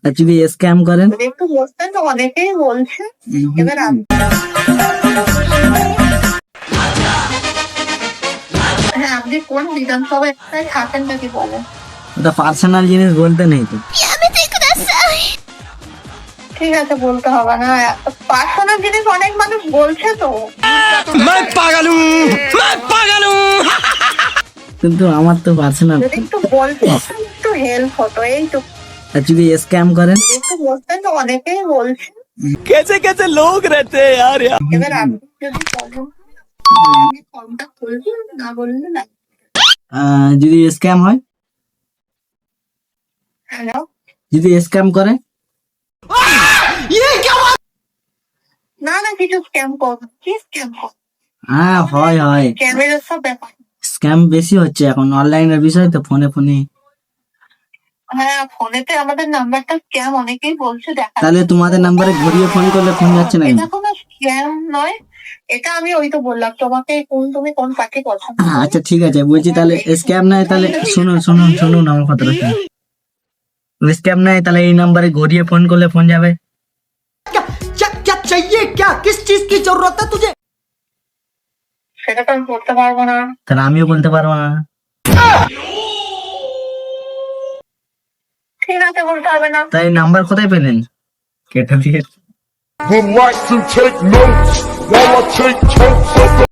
আর যদি স্ক্যাম করেন? যদি একটু বসতেন তো অনেকেই বলছে। এবার হ্যাঁ, আপনি কোন বিধানসভায় থাকেন নাকি বলেন? ওটা পার্সোনাল জিনিস বলতে নেই তো। ঠিক আছে, বলতে হবে না। পার্সোনাল জিনিস অনেক মানুষ বলছে তো। কিন্তু আমার তো পার্সোনাল। যদি একটু বলতেন একটু হেল্প হতো, এই তো। আর যদি স্ক্যাম করেন? যদি একটু বলতেন তো অনেকেই বলছে। कैसे कैसे लोग रहते हैं यार এবার আপনি যদি বলেন আমি ফর্মটা খুলবো, না বললে না। যদি স্ক্যাম হয়? হ্যালো, যদি স্ক্যাম করে? না না, কিছু স্ক্যাম করবো, কি স্ক্যাম করবো? হ্যাঁ, হয়। স্ক্যামের সব ব্যাপার। স্ক্যাম বেশি হচ্ছে এখন, অনলাইনের বিষয় তো, ফোনে। হ্যাঁ, ফোনেতে আমাদের নাম্বারটা স্ক্যাম অনেকেই বলছে। দেখা তাহলে তোমাদের নাম্বারে ঘুরিয়ে ফোন করলে ফোন যাচ্ছে না কেন? এটা কোনো স্ক্যাম নয়। এটা আমি ওই তো বললাম তোমাকে, তুমি কোন পার্টি পছন্দ করো? আচ্ছা ঠিক আছে, বলছি তাহলে স্ক্যাম নাই, তাহলে শুনুন আমার কথাটা শুনুন। স্ক্যাম নাই তাহলে এই নাম্বারে ঘুরিয়ে ফোন করলে ফোন যাবে? क्या चाहिए क्या किस चीज की जरूरत है तुझे সেটা তো আমি বলতে পারবো না। তাহলে আমিও বলতে পারবো না। ঠিক আছে, বলতে হবে না। তাই নাম্বার কোথায় পেলেন? কেটে দিয়ে Would like to take notes while I take totes of the